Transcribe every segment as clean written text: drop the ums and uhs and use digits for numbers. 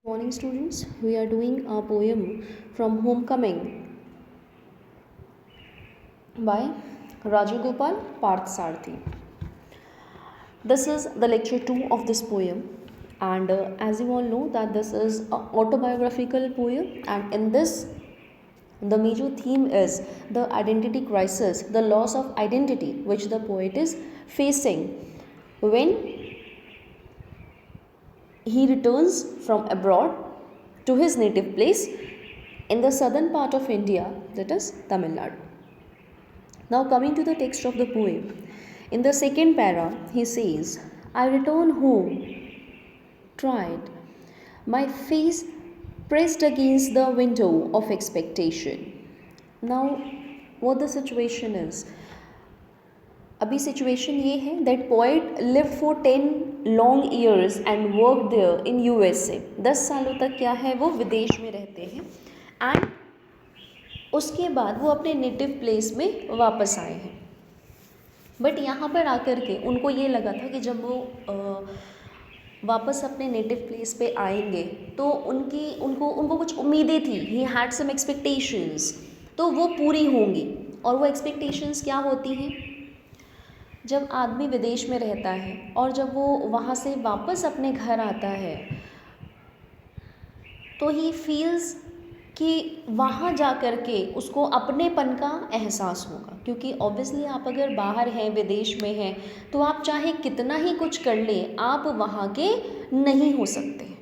Morning, students. We are doing a poem from Homecoming by Rajagopal Parthsarthi. This is the lecture 2 of this poem, and as you all know that this is an autobiographical poem, and in this the major theme is the identity crisis, the loss of identity which the poet is facing when he returns from abroad to his native place in the southern part of India, that is Tamil Nadu. Now, coming to the text of the poem, in the second para, he says, I return home, tried, my face pressed against the window of expectation. Now, what the situation is? अभी situation ये है that poet live for 10 long years and work there in USA. 10 सालों तक क्या है वो विदेश में रहते हैं एंड उसके बाद वो अपने नेटिव प्लेस में वापस आए हैं. बट यहाँ पर आकर के उनको ये लगा था कि जब वो वापस अपने नेटिव प्लेस पे आएंगे तो उनको कुछ उम्मीदें थी. ही हैड सम एक्सपेक्टेशंस, तो वो पूरी होंगी. और वो एक्सपेक्टेशंस क्या होती हैं? जब आदमी विदेश में रहता है और जब वो वहाँ से वापस अपने घर आता है तो ही फील्स कि वहाँ जा कर के उसको अपनेपन का एहसास होगा. क्योंकि ऑब्वियसली आप अगर बाहर हैं, विदेश में हैं, तो आप चाहे कितना ही कुछ कर लें, आप वहाँ के नहीं हो सकते.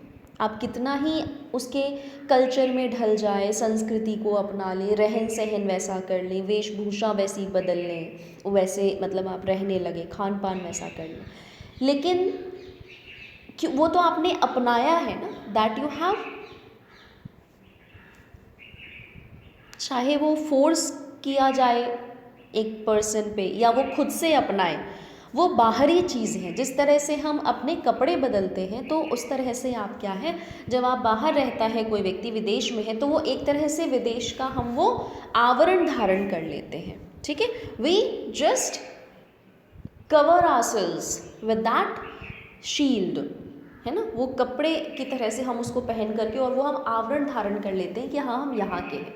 आप कितना ही उसके कल्चर में ढल जाए, संस्कृति को अपना लें, रहन सहन वैसा कर लें, वेशभूषा वैसी बदल लें, वैसे मतलब आप रहने लगे, खान पान वैसा कर लें, लेकिन वो तो आपने अपनाया है ना. दैट यू हैव, चाहे वो फोर्स किया जाए एक पर्सन पे या वो खुद से अपनाए, वो बाहरी चीज़ है. जिस तरह से हम अपने कपड़े बदलते हैं तो उस तरह से आप क्या है, जब आप बाहर रहता है, कोई व्यक्ति विदेश में है, तो वो एक तरह से विदेश का हम वो आवरण धारण कर लेते हैं. ठीक है, we just cover ourselves with that shield, है ना. वो कपड़े की तरह से हम उसको पहन करके और वो हम आवरण धारण कर लेते हैं कि हाँ हम यहाँ के हैं.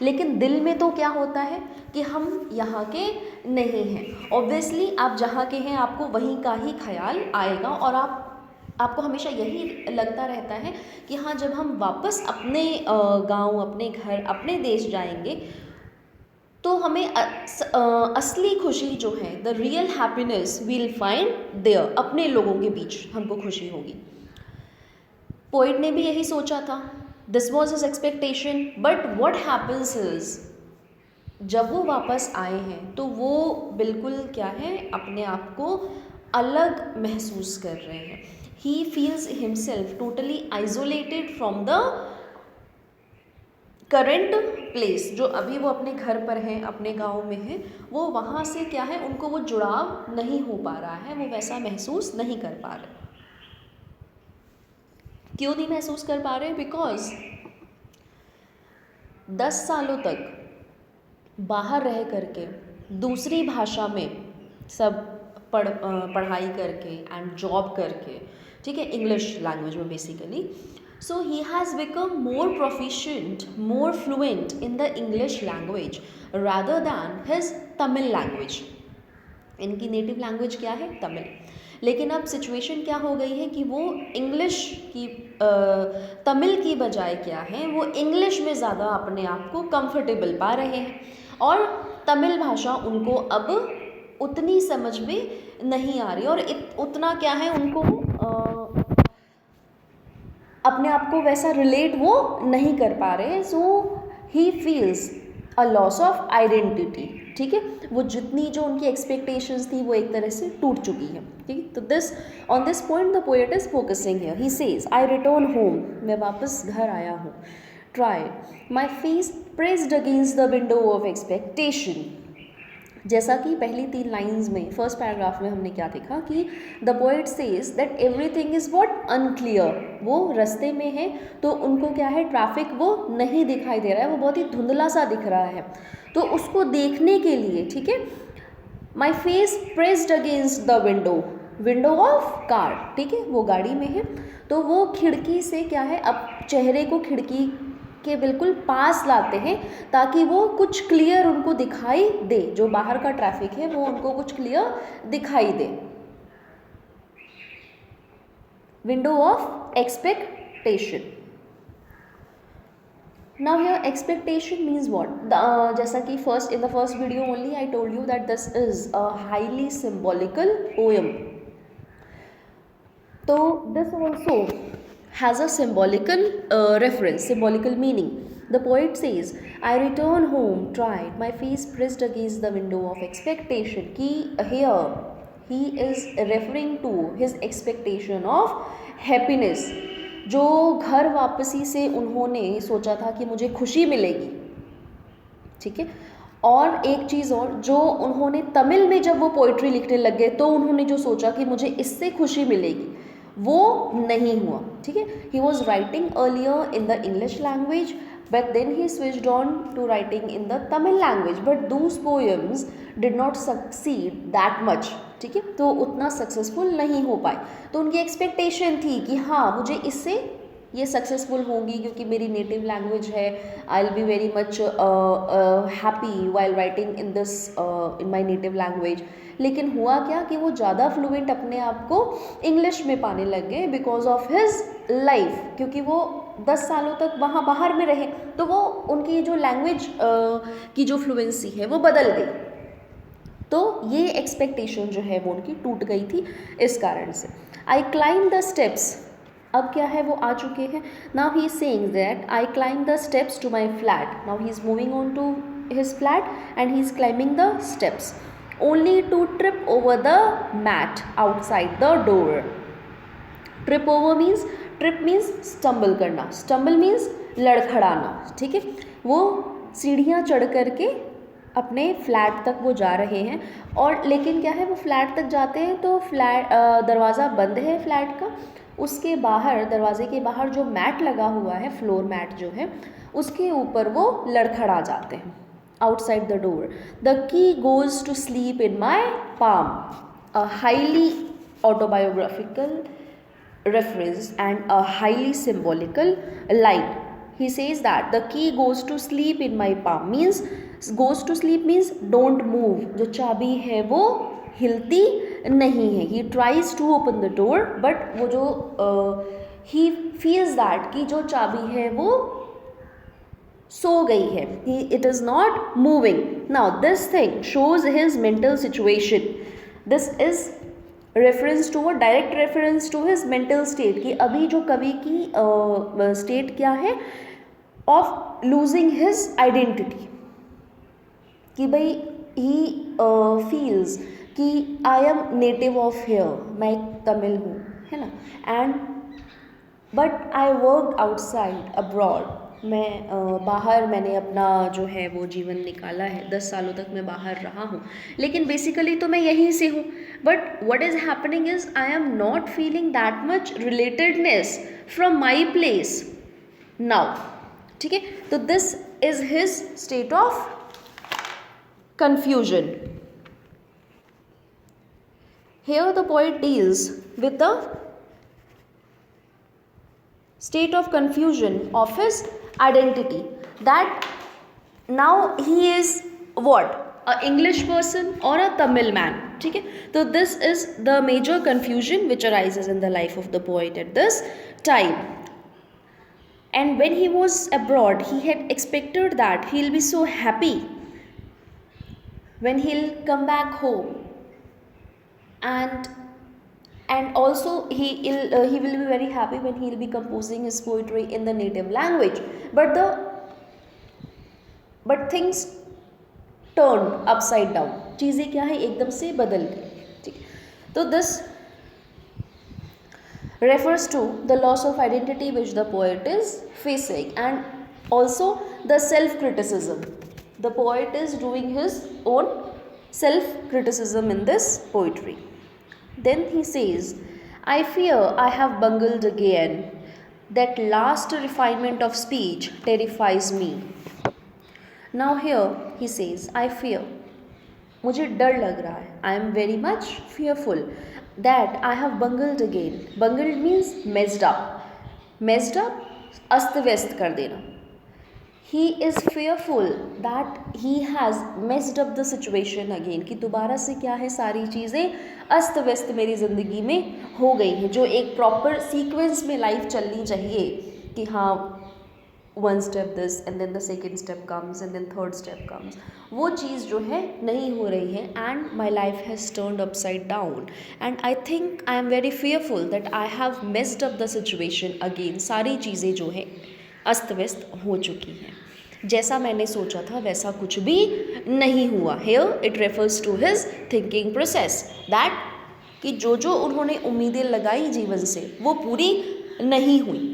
लेकिन दिल में तो क्या होता है कि हम यहाँ के नहीं हैं. ऑब्वियसली आप जहाँ के हैं आपको वहीं का ही ख्याल आएगा और आपको हमेशा यही लगता रहता है कि हाँ जब हम वापस अपने गांव, अपने घर, अपने देश जाएंगे तो हमें असली खुशी जो है, the real happiness we'll find there, अपने लोगों के बीच हमको खुशी होगी. पोइट ने भी यही सोचा था. This was his expectation. But what happens is, जब वो वापस आए हैं तो वो बिल्कुल क्या है, अपने आप को अलग महसूस कर रहे हैं. He feels himself totally isolated from the current place. जो अभी वो अपने घर पर हैं, अपने गांव में हैं, वो वहाँ से क्या है, उनको वो जुड़ाव नहीं हो पा रहा है, वो वैसा महसूस नहीं कर पा रहे. क्यों नहीं महसूस कर पा रहे? बिकॉज 10 सालों तक बाहर रह करके दूसरी भाषा में सब पढ़ाई करके एंड जॉब करके, ठीक है, इंग्लिश लैंग्वेज में basically. So he has become more proficient, more fluent in the English language rather than his Tamil language. इनकी नेटिव लैंग्वेज क्या है? तमिल. लेकिन अब सिचुएशन क्या हो गई है कि वो इंग्लिश की तमिल की बजाय क्या है, वो इंग्लिश में ज़्यादा अपने आप को कंफर्टेबल पा रहे हैं और तमिल भाषा उनको अब उतनी समझ में नहीं आ रही और उतना क्या है, उनको अपने आप को वैसा रिलेट वो नहीं कर पा रहे. So he feels a loss of identity. ठीक है, वो जितनी जो उनकी एक्सपेक्टेशंस थी वो एक तरह से टूट चुकी है. ठीक है, तो this on this point the poet is focusing here. He says I return home, मैं वापस घर आया हूँ. Try my face pressed against the window of expectation. जैसा कि पहली 3 लाइन्स में, फर्स्ट पैराग्राफ में हमने क्या देखा कि the poet says that everything is what unclear. वो रास्ते में है तो उनको क्या है, ट्रैफिक वो नहीं दिखाई दे रहा है, वो बहुत ही धुंधला सा दिख रहा है. तो उसको देखने के लिए, ठीक है, my face pressed against the window, window of car, ठीक है, वो गाड़ी में है, तो वो खिड़की से क्या है, अब चेहरे को खिड़की के बिल्कुल पास लाते हैं ताकि वो कुछ क्लियर उनको दिखाई दे, जो बाहर का ट्रैफिक है वो उनको कुछ क्लियर दिखाई दे। Window of expectation. Now here expectation means what? जैसा कि in the first video only I told you that this is a highly symbolical poem. So this also has a symbolical reference, symbolical meaning. The poet says, I return home tried, my face pressed against the window of expectation. Ki here he is referring to his expectation of happiness. जो घर वापसी से उन्होंने सोचा था कि मुझे खुशी मिलेगी, ठीक है। और एक चीज़ और, जो उन्होंने तमिल में जब वो पोइट्री लिखने लग गए तो उन्होंने जो सोचा कि मुझे इससे खुशी मिलेगी, वो नहीं हुआ, ठीक है। He was writing earlier in the English language but then he switched on to writing in the Tamil language, but those poems did not succeed that much, ठीक है, तो उतना सक्सेसफुल नहीं हो पाए। तो उनकी एक्सपेक्टेशन थी कि हाँ मुझे इससे ये सक्सेसफुल होंगी क्योंकि मेरी नेटिव लैंग्वेज है, I will be very much happy while writing in this in my native language. लेकिन हुआ क्या कि वो ज़्यादा फ्लुएंट अपने आप को इंग्लिश में पाने लग गए बिकॉज ऑफ हिज लाइफ, क्योंकि वो 10 सालों तक वहाँ बाहर में रहे, तो वो उनकी जो लैंग्वेज की जो फ्लुएंसी है वो बदल गई। तो ये एक्सपेक्टेशन जो है वो उनकी टूट गई थी इस कारण से। आई क्लाइम द स्टेप्स, अब क्या है वो आ चुके हैं। Now he is saying that I climb the steps to my flat. Now he is moving on to his flat and he is climbing the steps only to trip over the mat outside the door. Trip over means, trip means stumble करना, stumble means लड़खड़ाना, ठीक है। वो सीढ़ियाँ चढ़ करके अपने flat तक वो जा रहे हैं, और लेकिन क्या है वो फ्लैट तक जाते हैं तो फ्लैट दरवाज़ा बंद है फ्लैट का, उसके बाहर दरवाजे के बाहर जो मैट लगा हुआ है, फ्लोर मैट जो है, उसके ऊपर वो लड़खड़ा जाते हैं। Outside the door the key goes to sleep in my palm, a highly autobiographical reference and a highly symbolical line. He says that the key goes to sleep in my palm, means goes to sleep means don't move, जो चाबी है वो हिलती नहीं है। He tries to open the door but वो जो he feels that कि जो चाबी है वो सो गई है, it is not moving. Now this thing shows his mental situation. This is reference to, direct reference to his mental state, कि अभी जो कवि की स्टेट क्या है, ऑफ लूजिंग हिज आइडेंटिटी, कि भाई ही फील्स कि I am native of here, मैं तमिल हूँ, है ना, and but I work outside abroad, मैं बाहर मैंने अपना जो है वो जीवन निकाला है, 10 सालों तक मैं बाहर रहा हूँ, लेकिन बेसिकली तो मैं यहीं से हूँ। But what is happening is I am not feeling that much relatedness from my place now, ठीक है। तो this is his state of confusion. Here the poet deals with the state of confusion of his identity, that now he is what, a English person or a Tamil man, ठीक है। तो this is the major confusion which arises in the life of the poet at this time. And when he was abroad, he had expected that he'll be so happy when he'll come back home, and also he will be very happy when he'll be composing his poetry in the native language, but things turned upside down, चीज़ें क्या है एकदम से बदल गई, ठीक। तो this refers to the loss of identity which the poet is facing, and also the self criticism. The poet is doing his own self-criticism in this poetry. Then he says, I fear I have bungled again. That last refinement of speech terrifies me. Now here he says, I fear. मुझे डर लग रहा है. I am very much fearful. that I have bungled again. Bungled means messed up. Messed up, अस्त व्यस्त कर देना. He is fearful that he has messed up the situation again, कि दोबारा से क्या है, सारी चीज़ें अस्त व्यस्त मेरी ज़िंदगी में हो गई हैं. जो एक प्रॉपर सीक्वेंस में लाइफ चलनी चाहिए कि हाँ, one step this and then the second step comes and then third step comes, वो चीज़ जो है नहीं हो रही है. And my life has turned upside down and I think I am very fearful that I have messed up the situation again. सारी चीज़ें जो है अस्त व्यस्त हो चुकी हैं. जैसा मैंने सोचा था वैसा कुछ भी नहीं हुआ. Here it refers to his thinking process that कि जो उन्होंने उम्मीदें लगाई जीवन से वो पूरी नहीं हुई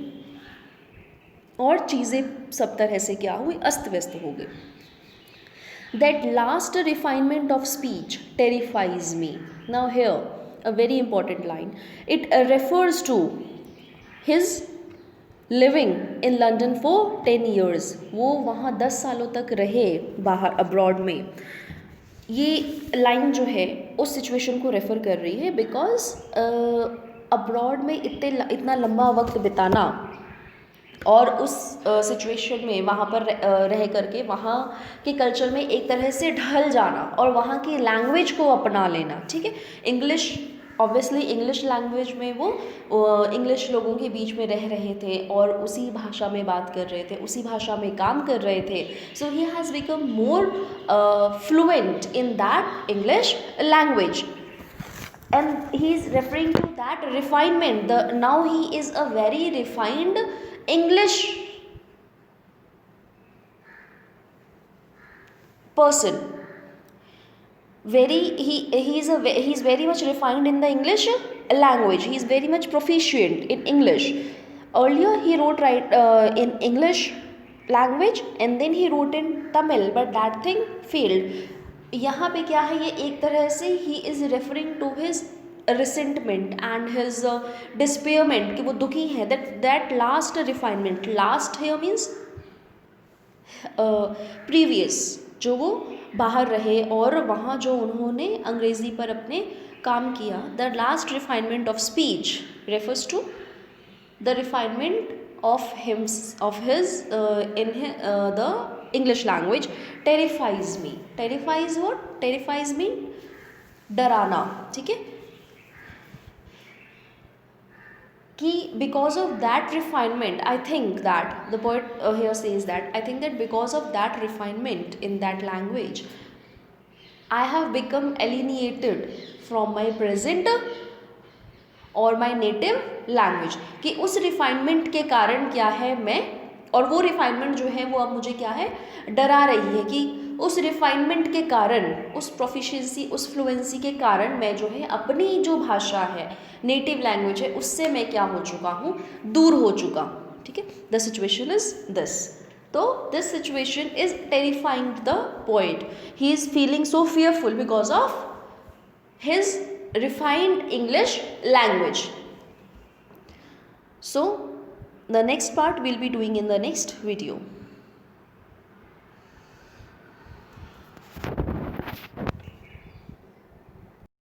और चीज़ें सब तरह से क्या हुई, अस्त व्यस्त हो गई. That last refinement of speech terrifies me. Now here a very important line. It refers to his living in London for 10 years. वो वहाँ 10 सालों तक रहे बाहर अब्रॉड में. ये लाइन जो है उस सिचुएशन को रेफ़र कर रही है बिकॉज अब्रॉड में इतना लंबा वक्त बिताना और उस सिचुएशन में वहाँ पर रह करके वहाँ के कल्चर में एक तरह से ढल जाना और वहाँ की लैंग्वेज को अपना लेना. ठीक है, इंग्लिश ऑब्वियसली इंग्लिश लैंग्वेज में वो इंग्लिश लोगों के बीच में रह रहे थे और उसी भाषा में बात कर रहे थे, उसी भाषा में काम कर रहे थे. So he has become more fluent in that English language and he is referring to that refinement. Now he is a very refined English person. He is very much refined in the English language. He is very much proficient in English. Earlier he wrote in English language and then he wrote in Tamil, but that thing failed. यहाँ पे क्या है, ये एक तरह से he is referring to his resentment and his despairment, कि वो दुखी है. दैट लास्ट रिफाइनमेंट, लास्ट है मीन्स प्रीवियस, जो वो बाहर रहे और वहाँ जो उन्होंने अंग्रेज़ी पर अपने काम किया. The last refinement of speech refers to the refinement of his in the English language. Terrifies me. Terrifies what? Terrifies me डराना. ठीक है, कि because of that refinement, I think that the poet here says that I think that because of that refinement in that language, I have become alienated from my present और my native language. कि उस refinement के कारण क्या है मैं, और वो रिफाइनमेंट जो है वो अब मुझे क्या है, डरा रही है. कि उस रिफाइनमेंट के कारण, उस प्रोफिशिएंसी, उस फ्लुएंसी के कारण मैं जो है अपनी जो भाषा है, नेटिव लैंग्वेज है, उससे मैं क्या हो चुका हूँ, दूर हो चुका हूँ. ठीक है, द सिचुएशन इज दिस. तो this situation is terrifying the poet. He is feeling so fearful because of his refined English language. So the next part we'll be doing in the next video.